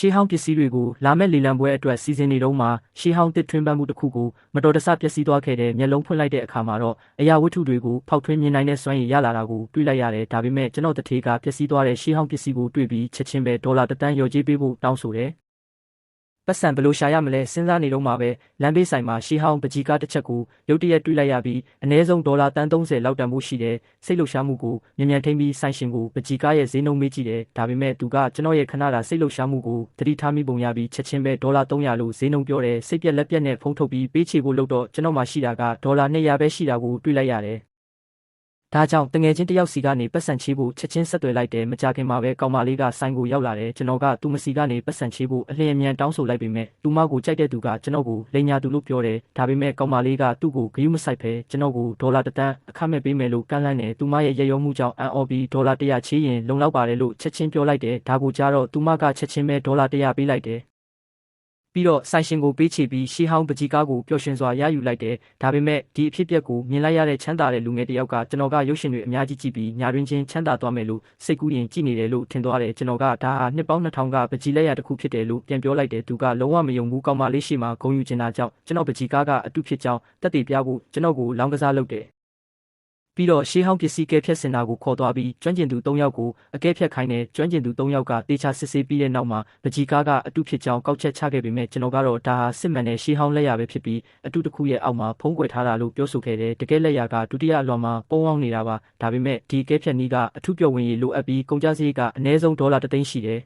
ရှေးဟောင်းပစ္စည်းတွေကိုလာမဲ့လေလံပွဲအတွက်စီစဉ်နေတော့မှရှေးဟောင်းတစ်ထွင်းပန်းမှုတစ်ခုကိုမတော်တဆပျက်စီးသွားခဲ့တဲ့မျက်လုံးဖွင့်လိုက်တဲ့အခါမှာတော့အရာဝတ္ထုတွေကိုဖောက်ထွင်းမြင်နိုင်တဲ့စွမ်းရည်ရလာတာကိုတွေ့လိုက်ရတယ်ဒါပေမဲ့ကျွန်တော်တထေးကပျက်စီးသွားတဲ့ရှေးဟောင်းပစ္စည်းကိုတွေ့ပြီးချက်ချင်းပဲဒေါ်လာ1 သန်းလျော်ကြေးပေးဖို့တောင်းဆိုတယ်ပတ်စံဘယ်လိုရှာရမလဲစဉ်းစားနေတော့မှပဲလမ်းဘေးဆိုင်မှာရှေးဟောင်းပကြီးကားတစ်ချက်ကိုရုတ်တရက်တွေ့လိုက်ရပြီးအနည်းဆုံးဒေါ်လာတန်း30လောက်တန်ဖို့ရှိတယ်စိတ်လှုပ်ရှားမှုကိုမြန်မြန်ထိန်းပြီးဆိုင်ရှင်ကိုပကြီးကားရဲ့ဈေးနှုန်းမေးကြည့်တယ်ဒါပေမဲ့သူကကျွန်တော်ရဲ့ခဏတာစိတ်လှုပ်ရှားမှုကိုသတိထားမိပုံရပြီးချက်ချင်းပဲဒေါ်လာ300လို့ဈေးနှုန်းပြောတယ်စိတ်ပြက်လက်ပြက်နဲ့ဖုန်းထုတ်ပြီးပေးချေဖို့လုပ်တော့ကျွန်တော်မှရှိတာကဒေါ်လာ200ပဲရှိတာကိုတွေ့လိုက်ရတယ်ဒါကြောင့်တငယ်ချင်းတယောက်စီကနေပတ်စံချေးဖို့ချက်ချင်းဆက်သွယ်လိုက်တယ်မကြခင်မှာပဲကောင်မလေးကဆိုင်ကိုရောက်လာတယ်ကျွန်တော်ကသူ့မစီကနေပတ်စံချေးဖို့အလျင်အမြန်တောင်းဆိုလိုက်ပေမဲ့သူမကိုကြိုက်တဲ့သူကကျွန်တော်ကိုလိန်ညာသူလို့ပြောတယ်ဒါပေမဲ့ကောင်မလေးကသူ့ကိုဂရုမစိုက်ပဲကျွန်တော်ကိုဒေါ်လာ1 သန်းအခမဲ့ပေးမယ်လို့ကမ်းလှမ်းတယ်သူမရဲ့ရရောမှုကြောင့်အန်အော်ပြီးဒေါ်လာ100ချေးရင်လုံလောက်ပါတယ်လို့ချက်ချင်းပြောလိုက်တယ်ဒါကိုကြားတော့သူမကချက်ချင်းပဲဒေါ်လာ100ပေးလိုက်တယ်ပြီးတော့ဆိုင်ရှင်ကိုပေးချေပြီးရှေးဟောင်းပကြီးကားကိုပျော်ရွှင်စွာရယူလိုက်တယ်ဒါပေမဲ့ဒီအဖြစ်အပျက်ကိုမြင်လိုက်ရတဲ့ချမ်းသာတဲ့လူငယ်တစ်ယောက်ကကျွန်တော်ကရုပ်ရှင်တွေအများကြီးကြည့်ပြီးညာတွင်ချင်းချမ်းသာသွားမယ်လို့စိတ်ကူးရင်ကြည့်နေတယ်လို့ထင်သွားတယ်ကျွန်တော်ကဒါဟာနှစ်ပေါင်း2000ကပကြီးလက်ရတစ်ခုဖြစ်တယ်လို့ပြန်ပြောလိုက်တယ်သူကလုံးဝမယုံဘူးကောင်းမလေးရှိမှဂုံယူချင်တာကြောင့်ကျွန်တော်ပကြီးကားကအတုဖြစ်ကြောင်းတက်တည်ပြဖို့ကျွန်တော်ကိုလောင်းကစားလုပ်တယ်ပြီးတော့ရှေးဟောင်းပစ္စည်းကဲဖြတ်စင်တာကိုခေါ်သွားပြီးကျွမ်းကျင်သူ3ယောက်ကိုအကဲဖြတ်ခိုင်းတယ်ကျွမ်းကျင်သူ3ယောက်ကတေချာစစ်ဆေးပြီးတဲ့နောက်မှာပကြီးကားကအတုဖြစ်ကြောင်းကောက်ချက်ချခဲ့ပေမဲ့ကျွန်တော်ကတော့ဒါဟာစစ်မှန်တဲ့ရှေးဟောင်းလက်ရပဲဖြစ်ပြီးအတုတစ်ခုရဲ့အောက်မှာဖုံးကွယ်ထားတာလို့ပြောဆိုခဲ့တယ်တကယ်လက်ရကဒုတိယအလွန်မှာပုံအောင်နေတာပါဒါပေမဲ့ဒီကဲဖြတ်နည်းကအထုပြော်ဝင်ရလိုအပ်ပြီးကုန်ကျစရိတ်ကအနည်းဆုံးဒေါ်လာ1 သိန်းရှိတယ်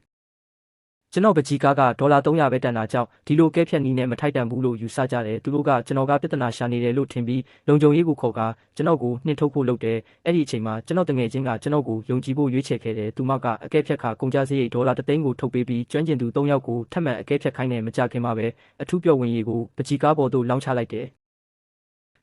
ကျွန်တော်ပကြီးကားကဒေါ်လာ300ပဲတန်တာကြောင့်ဒီလိုကဲဖြတ်နည်းနဲ့မထိုက်တန်ဘူးလို့ယူဆကြတယ်သူတို့ကကျွန်တော်ကပြဿနာရှာနေတယ်လို့ထင်ပြီးလုံခြုံရေးကိုခေါ်ကကျွန်တော်ကိုနှင်ထုတ်ဖို့လုပ်တယ်အဲ့ဒီအချိန်မှာကျွန်တော်တငယ်ချင်းကကျွန်တော်ကိုယုံကြည်ဖို့ရွေးချယ်ခဲ့တယ်သူမကအကဲဖြတ်ခါကုန်ကျစရိတ်ဒေါ်လာ1 သိန်းကိုထုတ်ပေးပြီးကျွမ်းကျင်သူ3ယောက်ကိုထပ်မံအကဲဖြတ်ခိုင်းတယ်မကြခင်မှာပဲအထူးပြော်ဝင်ရေးကိုပကြီးကားပေါ်သို့လောင်းချလိုက်တယ်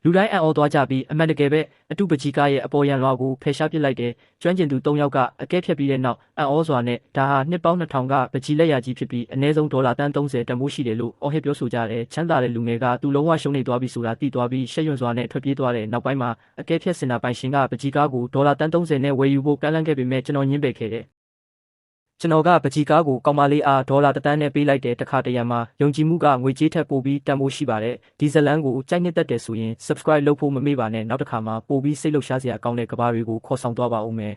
လူတိုင်းအံ့ဩသွားကြပြီးအမှန်တကယ်ပဲအတုပကြီးကားရဲ့အပေါ်ရန်လွှာကိုဖယ်ရှားပစ်လိုက်တယ်ကျွမ်းကျင်သူ3ယောက်ကအကဲဖြတ်ပြီးတဲ့နောက်အံ့ဩစွာနဲ့ဒါဟာနှစ်ပေါင်း2000ကပကြီးလက်ရကြီးဖြစ်ပြီးအနည်းဆုံးဒေါ်လာတန်း30တန်ဖိုးရှိတယ်လို့အော်ဟစ်ပြောဆိုကြတယ်ချမ်းသာတဲ့လူငယ်ကသူလုံးဝရှုံးနေသွားပြီဆိုတာသိသွားပြီးရှက်ရွံ့စွာနဲ့ထွက်ပြေးသွားတဲ့နောက်ပိုင်းမှာအကဲဖြတ်စင်တာပိုင်ရှင်ကပကြီးကားကိုဒေါ်လာတန်း30နဲ့ဝယ်ယူဖို့ကမ်းလှမ်းခဲ့ပေမဲ့ကျွန်တော်ညှင်းပယ်ခဲ့တယ်ကျွန်တော်ကပကြီးကားကိုကောင်မလေးအားဒေါ်လာ1 သန်းနဲ့ပေးလိုက်တဲ့တခါတရံမှာယုံကြည်မှုကငွေကြေးထက်ပိုပြီးတန်ဖိုးရှိပါတယ်ဒီဇလန်ကိုကြိုက်နှစ်သက်တယ်ဆိုရင် subscribe လုပ်ဖို့မမေ့ပါနဲ့နောက်တစ်ခါမှာပိုပြီးစိတ်လှုပ်ရှားစရာကောင်းတဲ့ကဘာတွေကိုခေါ်ဆောင်သွားပါဦးမယ်